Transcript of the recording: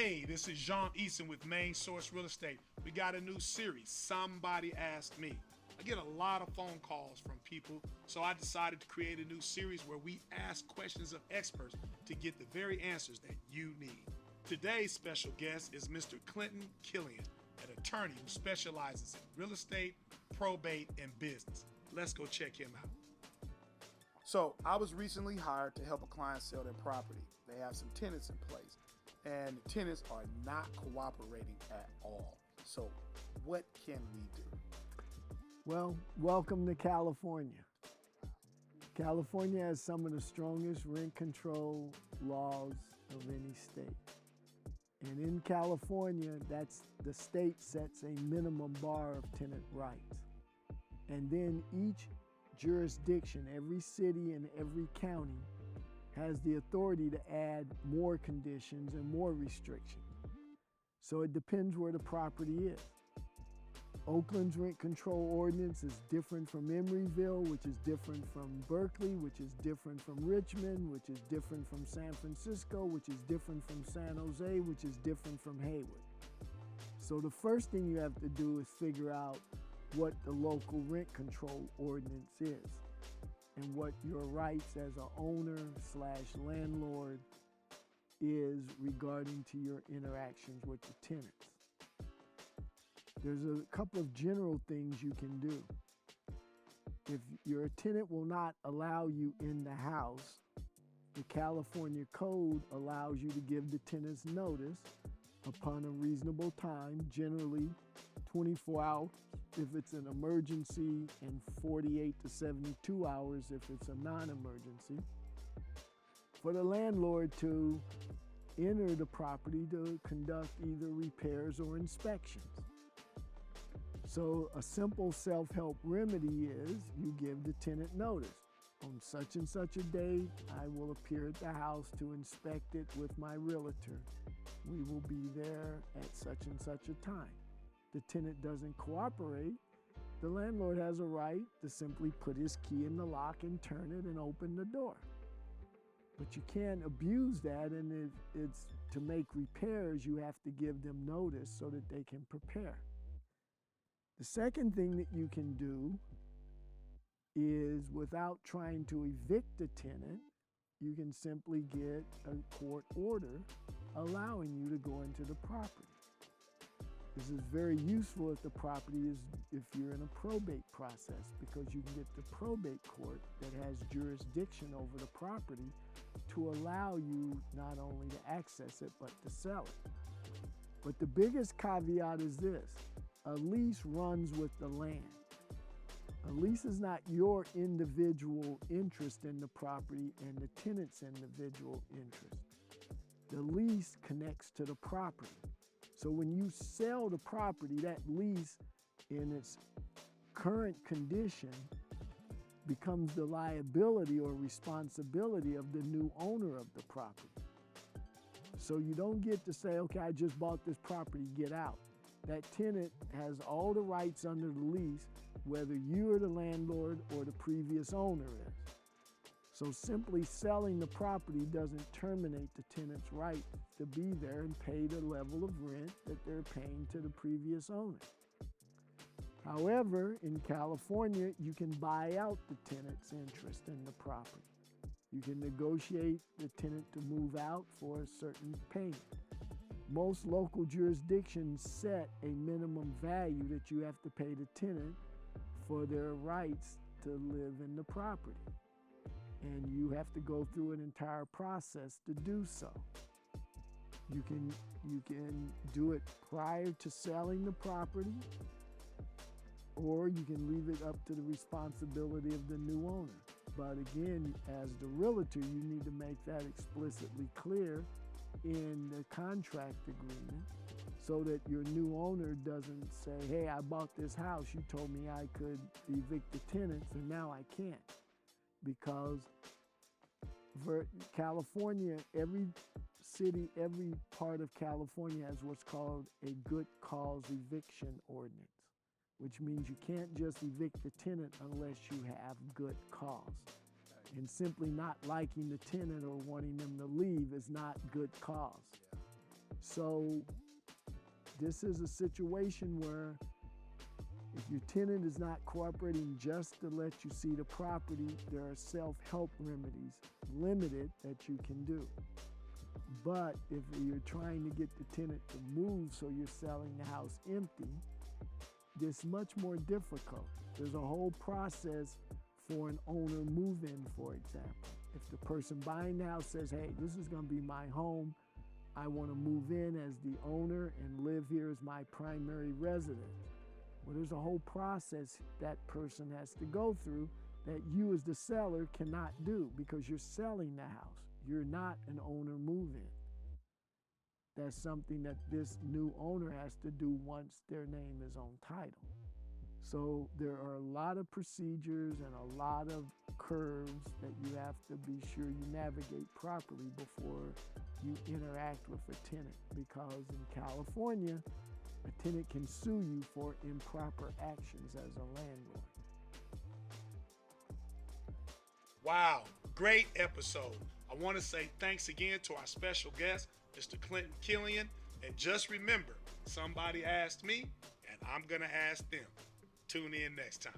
Hey, this is J'ean Eason with Main Source Real Estate. We got a new series, Somebody Asked Me. I get a lot of phone calls from people, so I decided to create a new series where we ask questions of experts to get the very answers that you need. Today's special guest is Mr. Clinton Killian, an attorney who specializes in real estate, probate, and business. Let's go check him out. So I was recently hired to help a client sell their property. They have some tenants in place, and the tenants are not cooperating at all. So what can we do? Well, welcome to California. California has some of the strongest rent control laws of any state. And in California, the state sets a minimum bar of tenant rights. And then each jurisdiction, every city and every county, has the authority to add more conditions and more restrictions. So it depends where the property is. Oakland's rent control ordinance is different from Emeryville, which is different from Berkeley, which is different from Richmond, which is different from San Francisco, which is different from San Jose, which is different from Hayward. So the first thing you have to do is figure out what the local rent control ordinance is and what your rights as an owner/landlord is regarding to your interactions with the tenants. There's a couple of general things you can do. If your tenant will not allow you in the house, the California code allows you to give the tenants notice upon a reasonable time, generally 24 hours if it's an emergency and 48 to 72 hours if it's a non-emergency, for the landlord to enter the property to conduct either repairs or inspections. So a simple self-help remedy is you give the tenant notice. On such and such a day, I will appear at the house to inspect it with my realtor. We will be there at such and such a time. The tenant doesn't cooperate, the landlord has a right to simply put his key in the lock and turn it and open the door. But you can't abuse that, and if it's to make repairs, you have to give them notice so that they can prepare. The second thing that you can do is, without trying to evict the tenant, you can simply get a court order allowing you to go into the property. This is very useful if you're in a probate process, because you can get the probate court that has jurisdiction over the property to allow you not only to access it, but to sell it. But the biggest caveat is this: a lease runs with the land. A lease is not your individual interest in the property and the tenant's individual interest. The lease connects to the property. So when you sell the property, that lease in its current condition becomes the liability or responsibility of the new owner of the property. So you don't get to say, okay, I just bought this property, get out. That tenant has all the rights under the lease, whether you are the landlord or the previous owner is. So simply selling the property doesn't terminate the tenant's right to be there and pay the level of rent that they're paying to the previous owner. However, in California, you can buy out the tenant's interest in the property. You can negotiate the tenant to move out for a certain payment. Most local jurisdictions set a minimum value that you have to pay the tenant for their rights to live in the property. And you have to go through an entire process to do so. You can do it prior to selling the property, or you can leave it up to the responsibility of the new owner. But again, as the realtor, you need to make that explicitly clear in the contract agreement so that your new owner doesn't say, hey, I bought this house, you told me I could evict the tenants, and now I can't. Because California, every city, every part of California has what's called a good cause eviction ordinance, which means you can't just evict the tenant unless you have good cause. And simply not liking the tenant or wanting them to leave is not good cause. So this is a situation where if your tenant is not cooperating just to let you see the property, there are self-help remedies, limited, that you can do. But if you're trying to get the tenant to move so you're selling the house empty, it's much more difficult. There's a whole process for an owner move-in, for example. If the person buying the house says, hey, this is going to be my home, I want to move in as the owner and live here as my primary residence. Well, there's a whole process that person has to go through that you as the seller cannot do because you're selling the house. You're not an owner move-in. That's something that this new owner has to do once their name is on title. So there are a lot of procedures and a lot of curves that you have to be sure you navigate properly before you interact with a tenant, because in California, a tenant can sue you for improper actions as a landlord. Wow, great episode. I want to say thanks again to our special guest, Mr. Clinton Killian. And just remember, somebody asked me, and I'm going to ask them. Tune in next time.